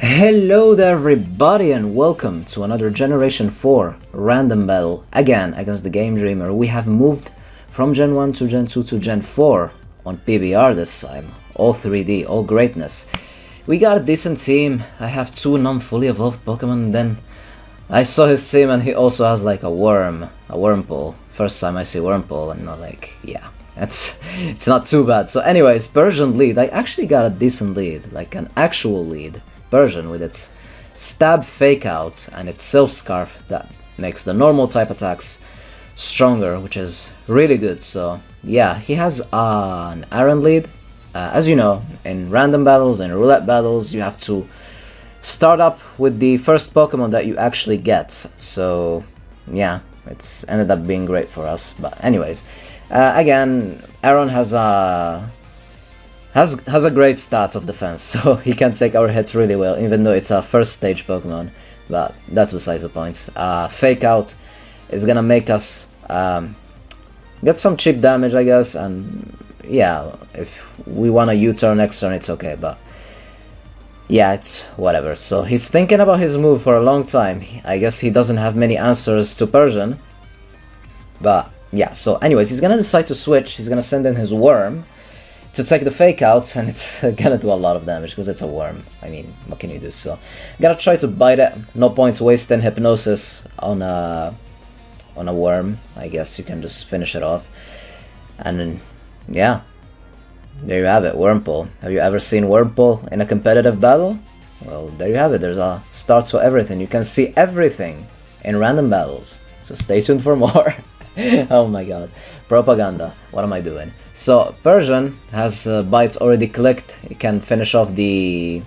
Hello there everybody and welcome to another Generation 4 random battle, again against the TheGameDreamer. We have moved from Gen 1 to Gen 2 to Gen 4 on PBR this time, all 3D, all greatness. We got a decent team. I have two non-fully evolved Pokemon, and then I saw his team and he also has like a Wurmple. First time I see Wurmple and I'm like, yeah, it's not too bad. So anyways, Persian lead, I actually got a decent lead, like an actual lead. Persian with its stab fake out and its self scarf that makes the normal type attacks stronger, which is really good. So yeah, he has an Aaron lead. As you know, in random battles and roulette battles, you have to start up with the first Pokemon that you actually get. So yeah, it's ended up being great for us. But anyways, again, Aaron has a great stats of defense, so he can take our hits really well, even though it's a first stage Pokemon, but that's besides the point. Fake out is gonna make us get some cheap damage, I guess, and yeah, if we want a U-turn next turn, it's okay, but yeah, it's whatever. So he's thinking about his move for a long time. I guess he doesn't have many answers to Persian, but yeah, so anyways, he's gonna decide to switch. He's gonna send in his Worm to take the fake out, and it's gonna do a lot of damage because it's a worm. I mean, what can you do? So gotta try to bite it. No point wasting hypnosis on a worm. I guess you can just finish it off. And then, yeah, there you have it, Wurmple. Have you ever seen Wurmple in a competitive battle? Well, there you have it. There's a start to everything. You can see everything in random battles. So stay tuned for more. Oh my god, propaganda. What am I doing? So Persian has bites already clicked. He can finish off the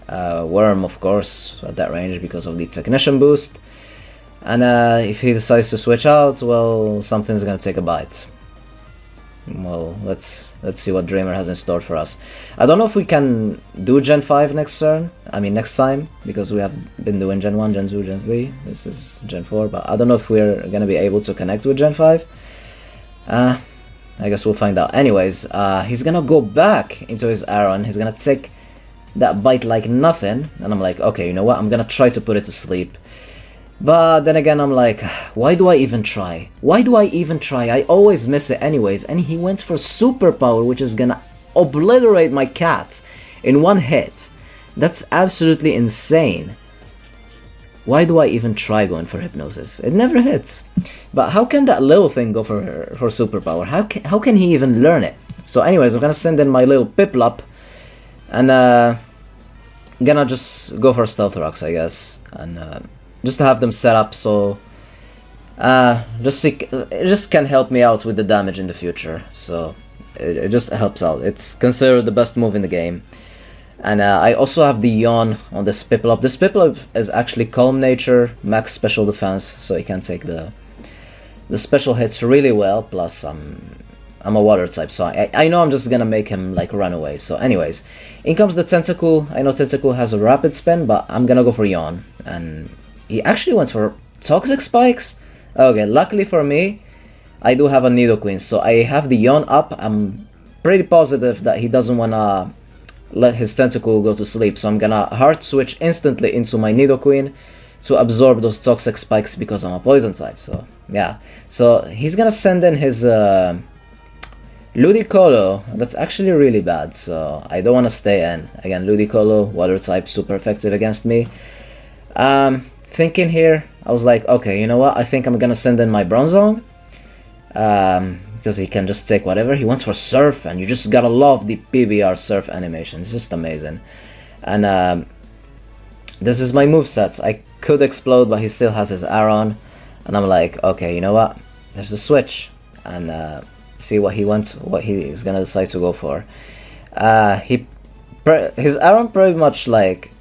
worm, of course, at that range because of the technician boost. And if he decides to switch out, well, something's gonna take a bite. Well, let's see what Dreamer has in store for us. I don't know if we can do Gen 5 next turn. I mean next time, because we have been doing Gen 1, Gen 2, Gen 3. This is Gen 4, but I don't know if we're gonna be able to connect with Gen 5. I guess we'll find out. Anyways, he's gonna go back into his Aaron. He's gonna take that bite like nothing. And I'm like, okay, you know what? I'm gonna try to put it to sleep. But then again, I'm like, why do I even try? Why do I even try? I always miss it anyways. And he went for superpower, which is gonna obliterate my cat in one hit. That's absolutely insane. Why do I even try going for hypnosis? It never hits. But how can that little thing go for superpower? How can he even learn it? So anyways, I'm gonna send in my little Piplup and gonna just go for Stealth Rocks, I guess, and just to have them set up so it just can help me out with the damage in the future. So it just helps out. It's considered the best move in the game. And I also have the Yawn on this Piplup. This Piplup is actually Calm Nature, max special defense, so he can take the special hits really well. Plus, I'm a water type, so I know I'm just gonna make him like run away. So anyways, in comes the Tentacool. I know Tentacool has a rapid spin, but I'm gonna go for Yawn. And he actually went for Toxic Spikes. Okay, luckily for me, I do have a Nidoqueen, so I have the Yawn up. I'm pretty positive that he doesn't wanna let his Tentacool go to sleep, so I'm gonna hard switch instantly into my Nidoqueen to absorb those Toxic Spikes because I'm a poison type. So yeah, so he's gonna send in his Ludicolo. That's actually really bad, so I don't want to stay in. Again, Ludicolo, water type, super effective against me. Thinking here, I was like, okay, you know what, I think I'm gonna send in my Bronzong, because he can just take whatever. He wants for Surf, and you just gotta love the PBR Surf animation. It's just amazing. And this is my moveset. I could explode, but he still has his Aaron. And I'm like, okay, you know what? There's a switch. And see what he wants, what he is gonna decide to go for. His Aaron pretty much like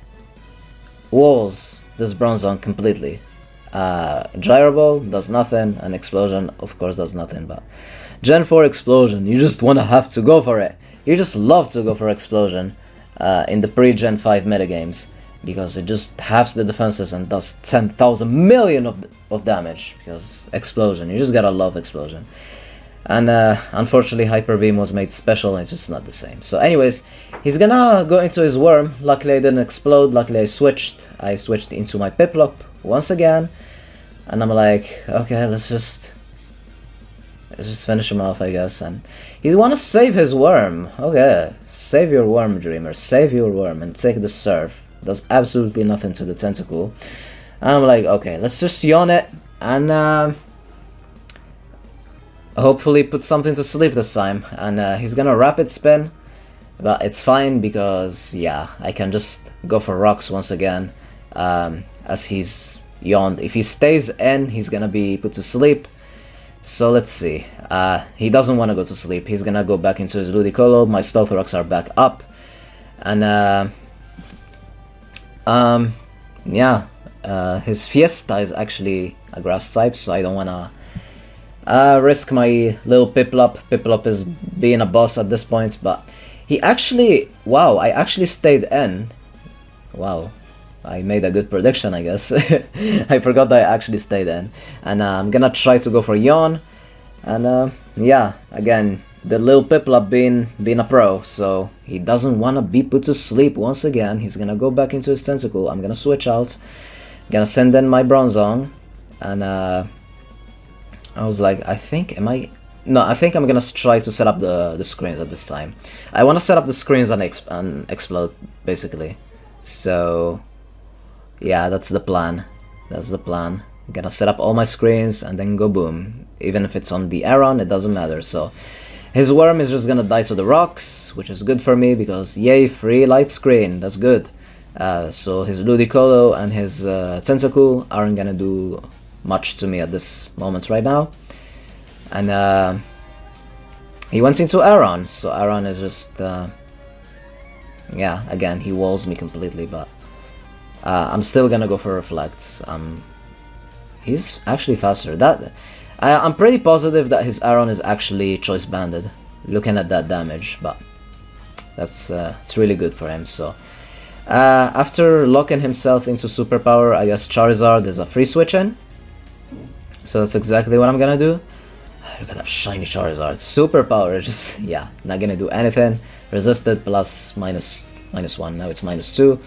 walls this Bronzong completely. Gyro Ball does nothing, and Explosion of course does nothing, but Gen 4 Explosion, you just wanna have to go for it. You just love to go for Explosion in the pre-Gen 5 metagames, because it just halves the defenses and does 10,000 million of damage, because Explosion, you just gotta love Explosion. And unfortunately Hyper Beam was made special and it's just not the same. So anyways, he's gonna go into his worm. Luckily I didn't explode, luckily I switched into my Piplup once again. And I'm like, okay, let's just finish him off, I guess. And he wanna save his worm. Okay, save your worm, Dreamer, save your worm and take the surf. Does absolutely nothing to the tentacle. And I'm like, okay, let's just yawn it and hopefully put something to sleep this time. And he's gonna rapid spin, but it's fine because, yeah, I can just go for rocks once again as he's yawned. If he stays in, he's gonna be put to sleep. So let's see. He doesn't want to go to sleep. He's gonna go back into his Ludicolo. My Stealth Rocks are back up. And yeah, his Fiesta is actually a grass type, so I don't wanna risk my little Piplup. Piplup is being a boss at this point, but he actually, wow, I actually stayed in. Wow, I made a good prediction, I guess. I forgot that I actually stayed in. And I'm gonna try to go for Yawn. And yeah, again, the little Piplup being a pro, so he doesn't wanna be put to sleep once again. He's gonna go back into his tentacle. I'm gonna switch out. Gonna send in my Bronzong. And I was like, I think I'm gonna try to set up the screens at this time. I wanna set up the screens and explode, basically. So yeah, that's the plan. That's the plan. I'm gonna set up all my screens and then go boom. Even if it's on the Aron, it doesn't matter. So his worm is just gonna die to the rocks, which is good for me because yay, free light screen. That's good. So his Ludicolo and his Tentacool aren't gonna do much to me at this moment right now. And he went into Aron, so Aron is just yeah, again, he walls me completely, but I'm still gonna go for Reflects. He's actually faster. I'm pretty positive that his Aron is actually choice banded, looking at that damage, but that's it's really good for him. So after locking himself into superpower, I guess Charizard is a free switch in. So that's exactly what I'm gonna do. Look at that shiny Charizard. Superpower, just, yeah, not gonna do anything. Resisted plus -1, now it's -2.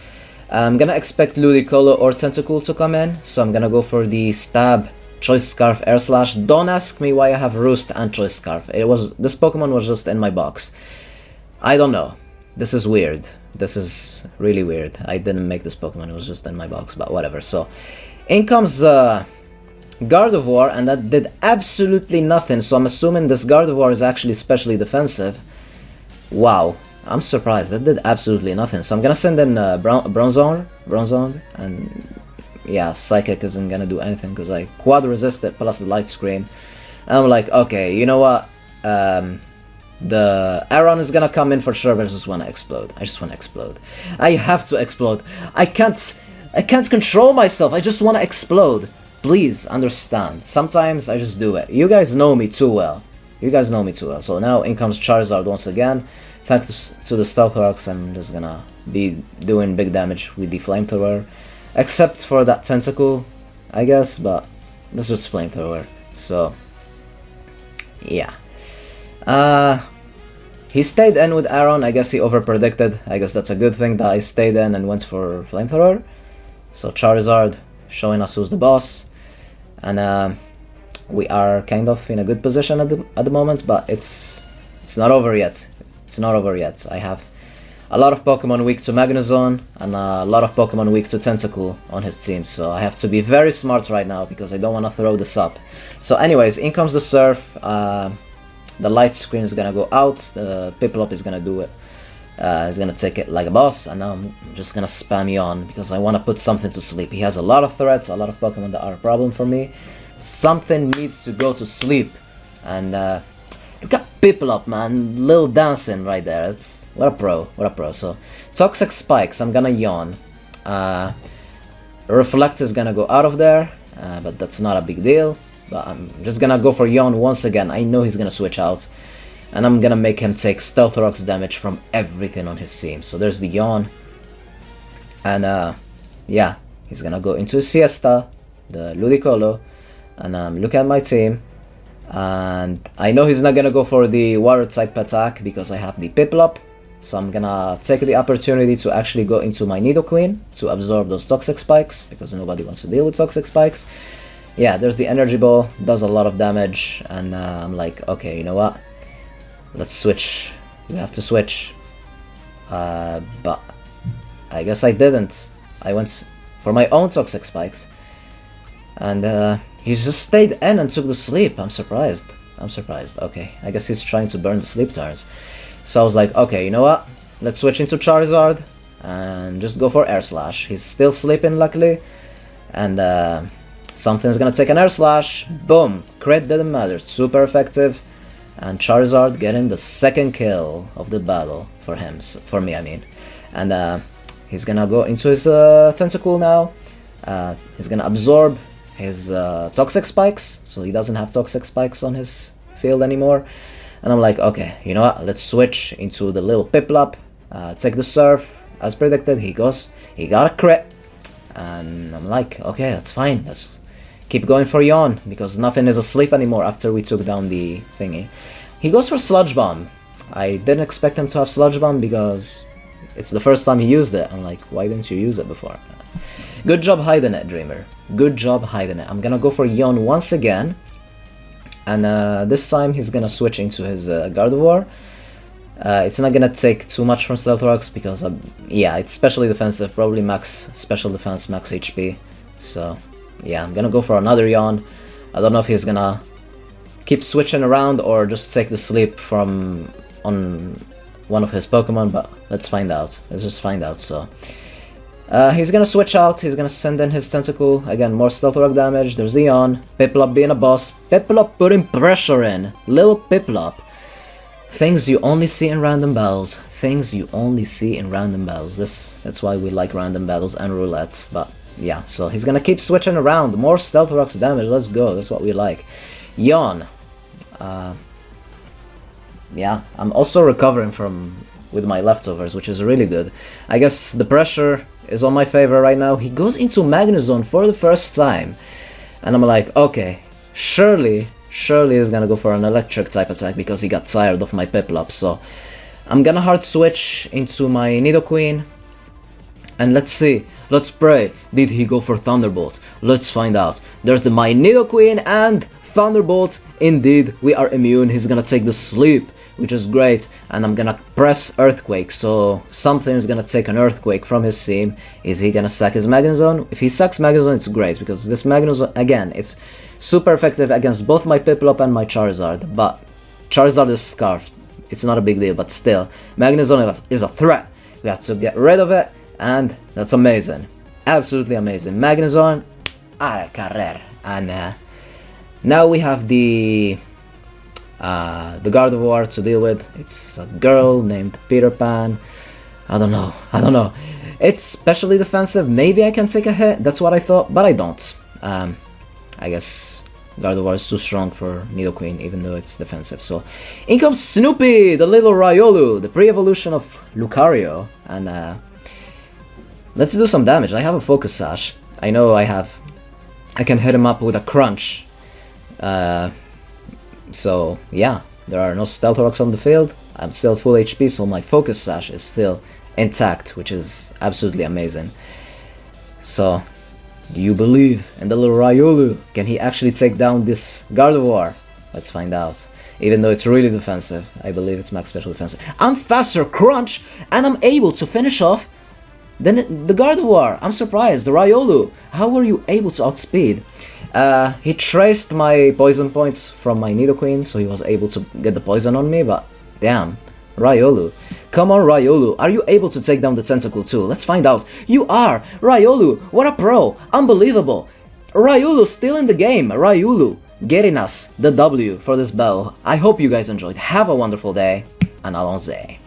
I'm gonna expect Ludicolo or Tentacool to come in, so I'm gonna go for the Stab, Choice Scarf, Air Slash. Don't ask me why I have Roost and Choice Scarf. This Pokemon was just in my box. I don't know. This is weird. This is really weird. I didn't make this Pokemon, it was just in my box, but whatever. So, in comes Gardevoir, and that did absolutely nothing, so I'm assuming this Gardevoir is actually specially defensive. Wow, I'm surprised, that did absolutely nothing. So I'm gonna send in Bronzong, and yeah, Psychic isn't gonna do anything because I quad resisted plus the Light Screen. And I'm like, okay, you know what? The Aron is gonna come in for sure, but I just wanna explode. I just wanna explode. I have to explode. I can't control myself. I just wanna explode. Please understand. Sometimes I just do it. You guys know me too well. You guys know me too well. So now in comes Charizard once again. Thanks to the Stealth Rocks, I'm just gonna be doing big damage with the Flamethrower. Except for that Tentacool, I guess, but that's just Flamethrower. So, yeah. He stayed in with Aron. I guess he overpredicted. I guess that's a good thing that I stayed in and went for Flamethrower. So Charizard showing us who's the boss. And we are kind of in a good position at the moment, but it's not over yet. It's not over yet. I have a lot of Pokemon weak to Magnezone and a lot of Pokemon weak to Tentacool on his team, so I have to be very smart right now because I don't want to throw this up. So anyways, in comes the Surf. The Light Screen is gonna go out. The Piplup is gonna do it. He's gonna take it like a boss, and now I'm just gonna spam Yawn because I want to put something to sleep. He has a lot of threats, a lot of Pokemon that are a problem for me. Something needs to go to sleep, and look at Piplup, man, little dancing right there. It's what a pro, what a pro. So Toxic Spikes, I'm gonna Yawn. Reflect is gonna go out of there, but that's not a big deal. But I'm just gonna go for Yawn once again. I know he's gonna switch out. And I'm gonna make him take Stealth Rocks damage from everything on his team. So there's the Yawn. And yeah, he's gonna go into his Fiesta, the Ludicolo. And look at my team. And I know he's not gonna go for the water type attack because I have the Piplup. So I'm gonna take the opportunity to actually go into my Nidoqueen to absorb those toxic spikes because nobody wants to deal with toxic spikes. Yeah, there's the energy ball, does a lot of damage, and I'm like, okay, you know what? Let's switch. We have to switch. But I guess I didn't. I went for my own toxic spikes. And he just stayed in and took the sleep. I'm surprised. Okay, I guess he's trying to burn the sleep tires. So I was like, okay, you know what? Let's switch into Charizard and just go for Air Slash. He's still sleeping, luckily. And something's gonna take an Air Slash. Boom! Crit didn't matter. Super effective. And Charizard getting the second kill of the battle for him. For me, I mean. And he's gonna go into his Tentacool now. He's gonna absorb his toxic spikes, so he doesn't have toxic spikes on his field anymore. And I'm like, okay, you know what, let's switch into the little Piplup, take the Surf, as predicted. He got a crit, and I'm like, okay, that's fine, let's keep going for Yawn, because nothing is asleep anymore after we took down the thingy. He goes for Sludge Bomb. I didn't expect him to have Sludge Bomb because it's the first time he used it. I'm like, why didn't you use it before? Good job hiding it, Dreamer. Good job hiding it. I'm gonna go for Yawn once again. And this time he's gonna switch into his Gardevoir. It's not gonna take too much from Stealth Rocks because, yeah, it's specially defensive. Probably max special defense, max HP. So, yeah, I'm gonna go for another Yawn. I don't know if he's gonna keep switching around or just take the sleep from on one of his Pokemon, but let's find out. Let's just find out, so... he's gonna switch out, he's gonna send in his Tentacool. Again, more Stealth Rock damage, there's the Yawn. Piplup being a boss. Piplup putting pressure in. Little Piplup. Things you only see in random battles. Things you only see in random battles. That's why we like random battles and roulettes. But yeah, so he's gonna keep switching around. More Stealth Rocks damage, let's go, that's what we like. Yawn. Yeah, I'm also recovering with my leftovers, which is really good. I guess the pressure is on my favor right now. He goes into Magnezone for the first time. And I'm like, okay, surely he's gonna go for an electric type attack because he got tired of my Piplup. So I'm gonna hard switch into my Nidoqueen. And let's see, let's pray. Did he go for Thunderbolt? Let's find out. There's my Nidoqueen and Thunderbolt. Indeed, we are immune. He's gonna take the sleep, which is great, and I'm gonna press Earthquake, so something is gonna take an Earthquake from his team. Is he gonna sack his Magnezone? If he sacks Magnezone, it's great, because this Magnezone, again, it's super effective against both my Piplup and my Charizard, but Charizard is scarfed. It's not a big deal, but still, Magnezone is a threat. We have to get rid of it, and that's amazing. Absolutely amazing. Magnezone, al carrer. And now we have the Gardevoir to deal with. It's a girl named Peter Pan. I don't know. It's specially defensive. Maybe I can take a hit. That's what I thought, but I don't. I guess Gardevoir is too strong for Nidoqueen, even though it's defensive. So, in comes Snoopy, the little Riolu, the pre-evolution of Lucario. And let's do some damage. I have a Focus Sash. I know I can hit him up with a Crunch. So yeah, there are no Stealth Rocks on the field. I'm still full HP, so my Focus Sash is still intact, which is absolutely amazing. So, do you believe in the little Riolu? Can he actually take down this Gardevoir? Let's find out. Even though it's really defensive, I believe it's max special defensive. I'm faster, Crunch, and I'm able to finish off the Gardevoir. I'm surprised, the Riolu. How were you able to outspeed? He traced my poison points from my Nidoqueen, so he was able to get the poison on me, but damn, Riolu. Come on, Riolu, are you able to take down the Tentacool too? Let's find out. You are! Riolu, what a pro! Unbelievable! Riolu still in the game! Riolu getting us the W for this battle. I hope you guys enjoyed. Have a wonderful day, and allons-y.